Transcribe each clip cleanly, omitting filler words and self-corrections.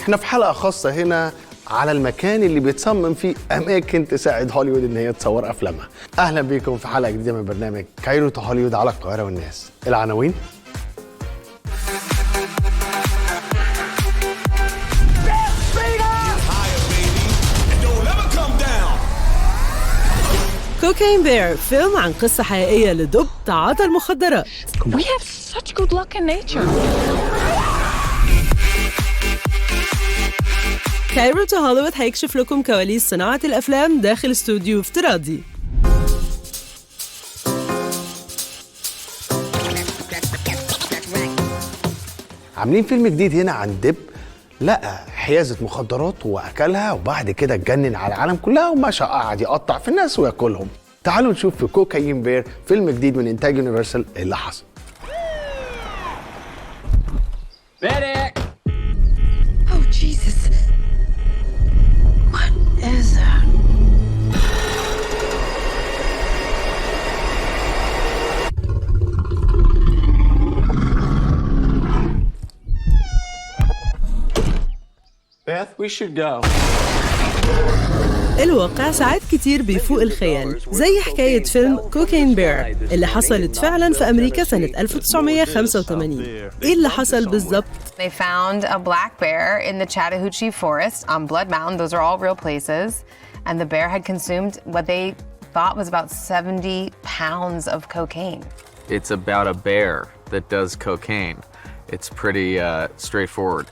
احنا في حلقة خاصة هنا على المكان اللي بيتصمم فيه أماكن تساعد هوليوود إن هي تصور أفلامها. أهلا بيكم في حلقة جديدة من برنامج كايرو تو هوليوود على القاهرة والناس. العناوين: كوكاين بير، فيلم عن قصة حقيقية لدب تعاطى المخدرات. We have such good luck in nature. كايرو تو هوليوود هيكشف لكم كواليس صناعة الأفلام داخل ستوديو افتراضي. عاملين فيلم جديد هنا عن دب لقى حيازة مخدرات وأكلها وبعد كده اتجنن على العالم كلها ومشى قعد يقطع في الناس وياكلهم. تعالوا نشوف في كوكاين بير فيلم جديد من إنتاج يونيفرسال اللي حصل. Oh Jesus. What is that? Beth, we should go. الواقع ساعات كتير بيفوق الخيال، زي حكاية فيلم كوكاين بير اللي حصلت فعلا في أمريكا سنة 1985. إيه اللي حصل بالظبط؟ They found a black bear in the Chattahoochee forest on Blood Mountain. Those are all real places. And the bear had consumed what they thought was about 70 pounds of cocaine. It's about a bear that does cocaine. It's pretty straightforward.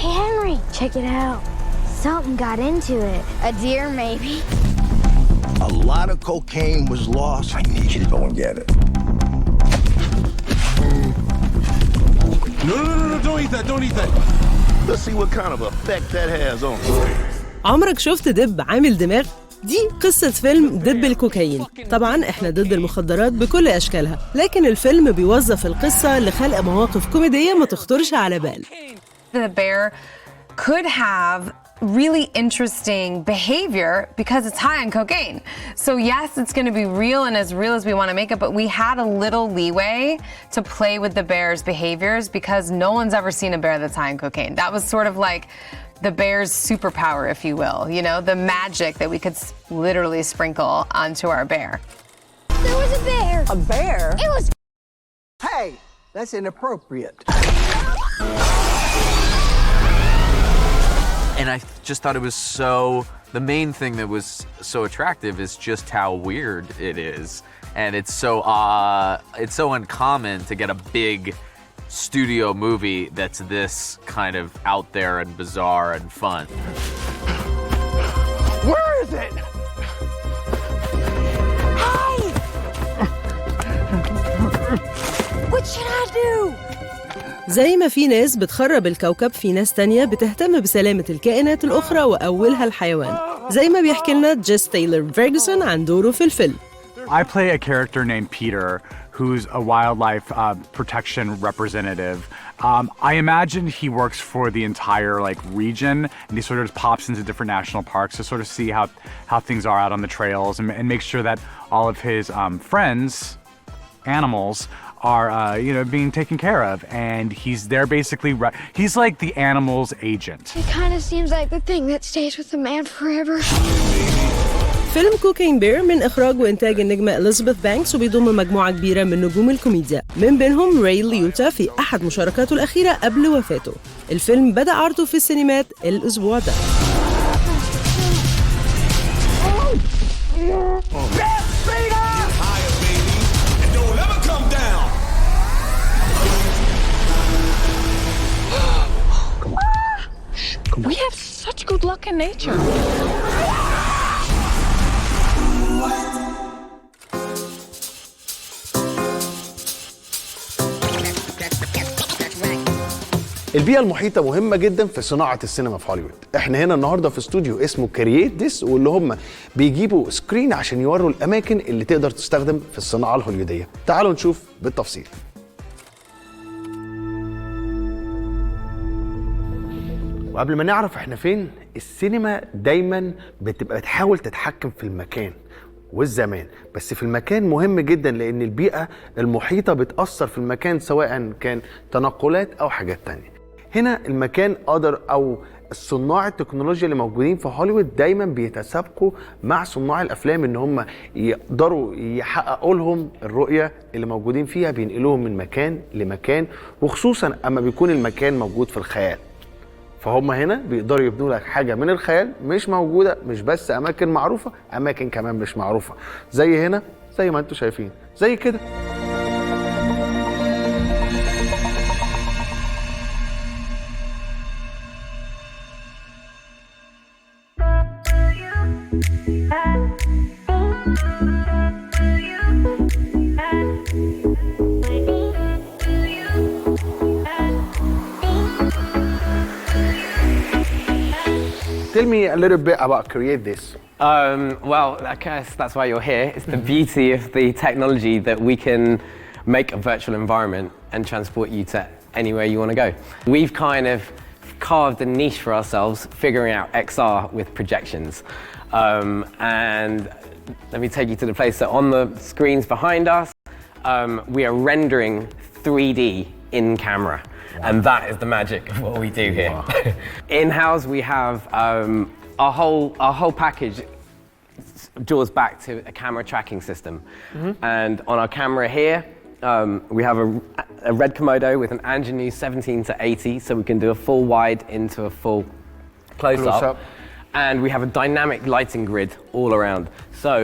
Hey, Henry, check it out. Something got into it. A deer, maybe. A lot of cocaine was lost. I need you to go and get it. No, don't eat that, don't eat that. Let's see what kind of effect that has on you. عمرك شفت دب عامل دماغ؟ دي قصة فيلم دب الكوكايين. طبعا احنا ضد المخدرات بكل أشكالها، لكن الفيلم بيوظف القصة لخلق مواقف كوميدية ما تخطرش على بال. The bear could have really interesting behavior because it's high on cocaine. So yes, it's going to be real and as real as we want to make it, but we had a little leeway to play with the bear's behaviors because no one's ever seen a bear that's high on cocaine. That was sort of like the bear's superpower, if you will, you know, the magic that we could literally sprinkle onto our bear. There was a bear. A bear? It was. Hey, that's inappropriate. And I just thought it was the main thing that was so attractive is just how weird it is. And it's so uncommon to get a big studio movie that's this kind of out there and bizarre and fun. Where is it? Hey! What should I do? زي ما في ناس بتخرب الكوكب، في ناس تانية بتهتم بسلامة الكائنات الأخرى وأولها الحيوان، زي ما بيحكي لنا جيس تايلر فيرجسون عن دوره في الفيلم. I play a character named Peter, who's a wildlife protection representative. I imagine he works for the entire region, and he sort of pops into different national parks to sort of see how things are out on the trails and make sure that all of his friends, animals, are being taken care of, and he's there basically. He's like the animal's agent. It kind of seems like the thing that stays with the man forever. فيلم كوكاين بير من إخراج وإنتاج النجمة إليزابيث بانكس وبيضم مجموعة كبيرة من نجوم الكوميديا، من بينهم راي ليوتا في أحد مشاركاته الأخيرة قبل وفاته. الفيلم بدأ عرضه في السينمات الأسبوع ده. We have such good luck in nature. البيئة المحيطة مهمة جدا في صناعة السينما في هوليوود. احنا هنا النهاردة في استوديو اسمه كرييت ديس، واللي هم بيجيبوا سكرين عشان يوروا الأماكن اللي تقدر تستخدم في الصناعة الهوليودية. تعالوا نشوف بالتفصيل. وقبل ما نعرف احنا فين، السينما دايما بتبقى تحاول تتحكم في المكان والزمان، بس في المكان مهم جدا لان البيئة المحيطة بتأثر في المكان سواء كان تنقلات او حاجات تانية. هنا المكان قدر او صناع التكنولوجيا اللي موجودين في هوليوود دايما بيتسابقوا مع صناع الافلام ان هم يقدروا يحققوا لهم الرؤيه اللي موجودين فيها، بينقلوهم من مكان لمكان، وخصوصا اما بيكون المكان موجود في الخيال. فهم هنا بيقدروا يبنوا لك حاجه من الخيال مش موجوده، مش بس اماكن معروفه، اماكن كمان مش معروفه، زي هنا زي ما انتم شايفين زي كده. Tell me a little bit about create this. Well, I guess that's why you're here. It's the beauty of the technology that we can make a virtual environment and transport you to anywhere you want to go. We've kind of carved a niche for ourselves, figuring out XR with projections. And let me take you to the place. So on the screens behind us, we are rendering 3D in camera. And that is the magic of what we do here. Wow. In-house, we have our whole package draws back to a camera tracking system. And on our camera here, we have a red Komodo with an Angenu 17-80, so we can do a full wide into a full close-up. And we have a dynamic lighting grid all around. So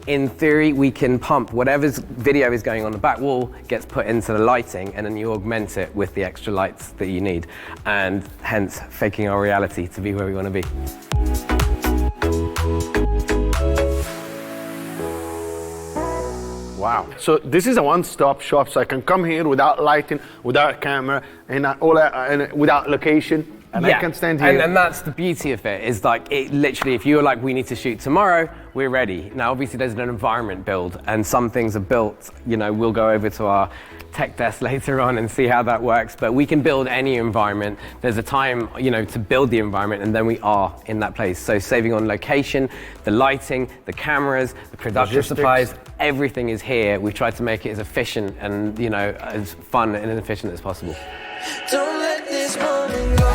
in theory, we can pump whatever's video is going on the back wall gets put into the lighting, and then you augment it with the extra lights that you need, and hence faking our reality to be where we want to be. Wow. So this is a one-stop shop, so I can come here without lighting, without camera, and without location. And I can stand here. And that's the beauty of it, is like, it literally, if you were like, we need to shoot tomorrow, we're ready. Now, obviously, there's an environment build, and some things are built, you know, we'll go over to our tech desk later on and see how that works, but we can build any environment. There's a time, you know, to build the environment, and then we are in that place. So saving on location, the lighting, the cameras, the production supplies, everything is here. We've tried to make it as efficient and, you know, as fun and efficient as possible. Don't let this moment go.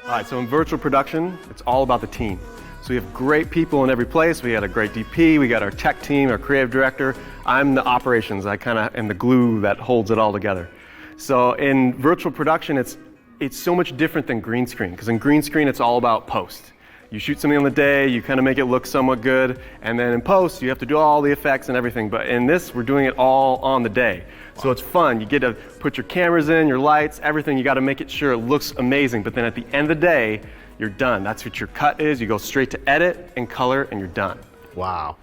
All right, so in virtual production, it's all about the team. So we have great people in every place. We got a great DP, we got our tech team, our creative director. I'm the operations. I kind of am the glue that holds it all together. So in virtual production, it's so much different than green screen, because in green screen, it's all about post. You shoot something on the day, you kind of make it look somewhat good, and then in post, you have to do all the effects and everything. But in this, we're doing it all on the day. So it's fun. You get to put your cameras in, your lights, everything. You got to make it sure it looks amazing. But then at the end of the day, you're done. That's what your cut is. You go straight to edit and color, and you're done. Wow.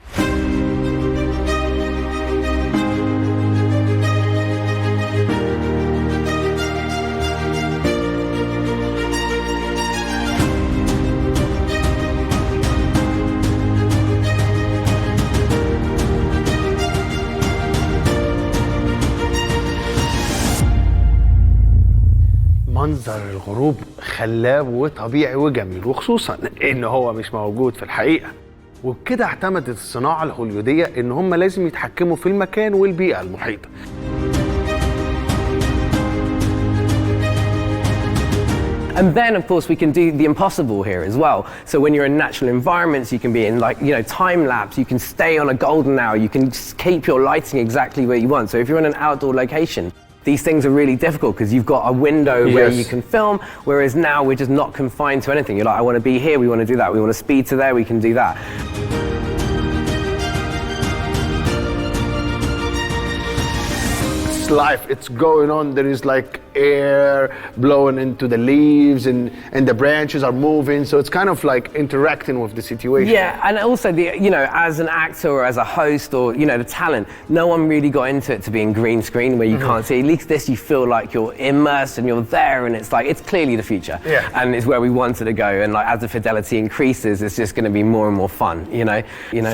منظر الغروب خلاب وطبيعي وجميل، وخصوصا ان هو مش موجود في الحقيقه. وبكده اعتمدت الصناعه الهوليوديه ان هم لازم يتحكموا في المكان والبيئه المحيطه. And then, of course, we can do the impossible here as well. So when you're in natural environments, you can be in, like, you know, time lapse, you can stay on a golden hour, you can just keep your lighting exactly where you want. So if you're in an outdoor location, these things are really difficult because you've got a window where you can film, whereas now we're just not confined to anything. You're like, I want to be here, we want to do that. We want to speed to there, we can do that. Life, it's going on. There is like air blowing into the leaves, and the branches are moving, so it's kind of like interacting with the situation. Yeah, and also you know, as an actor or as a host, or, you know, the talent, no one really got into it to be in green screen where you can't see. At least this, you feel like you're immersed and you're there, and it's like, it's clearly the future. And it's where we wanted to go, and like as the fidelity increases, it's just going to be more and more fun, you know.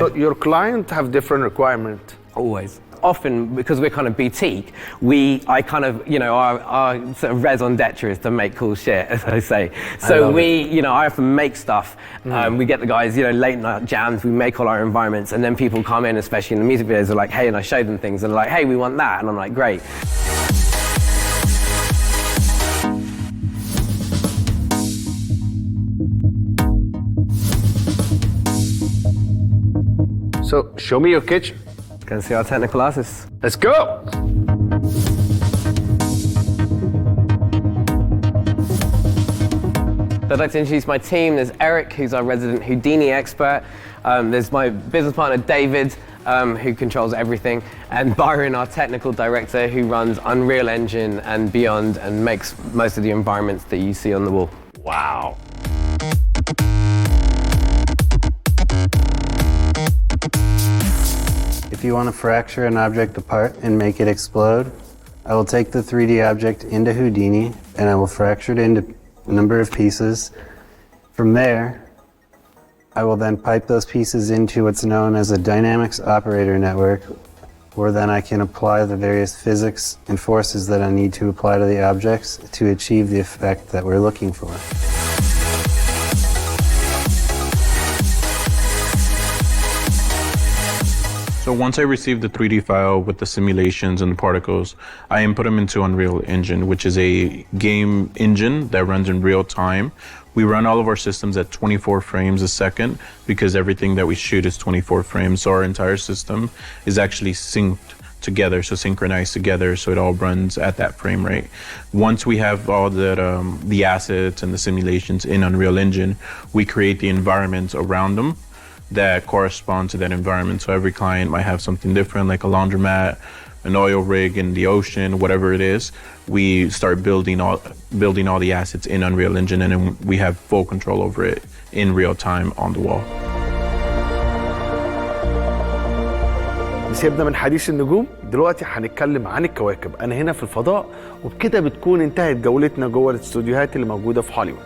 So your client have different requirements? Always. often, because we're kind of boutique, I kind of, you know, our sort of raison d'etre is to make cool shit, as I say. So you know, I often make stuff. We get the guys, you know, late night jams, we make all our environments, and then people come in, especially in the music videos, they're like, hey, and I show them things, and they're like, hey, we want that, and I'm like, great. So, show me your kitchen. Go see our technical artists. Let's go! I'd like to introduce my team. There's Eric, who's our resident Houdini expert. There's my business partner, David, who controls everything. And Byron, our technical director, who runs Unreal Engine and beyond and makes most of the environments that you see on the wall. Wow. If you want to fracture an object apart and make it explode, I will take the 3D object into Houdini and I will fracture it into a number of pieces. From there, I will then pipe those pieces into what's known as a dynamics operator network, where then I can apply the various physics and forces that I need to apply to the objects to achieve the effect that we're looking for. So once I receive the 3D file with the simulations and the particles, I input them into Unreal Engine, which is a game engine that runs in real time. We run all of our systems at 24 frames a second because everything that we shoot is 24 frames. So our entire system is actually synced together, so synchronized together, so it all runs at that frame rate. Once we have all the assets and the simulations in Unreal Engine, we create the environments around them that correspond to that environment. So every client might have something different, like a laundromat, an oil rig in the ocean, whatever it is. We start building all the assets in Unreal Engine, and then we have full control over it in real time on the wall. سيبنا من حديث النجوم، دلوقتي هنتكلم عن الكواكب. أنا هنا في الفضاء، وبكده بتكون انتهت جولتنا جوه الاستوديوهات اللي موجودة في هوليوود.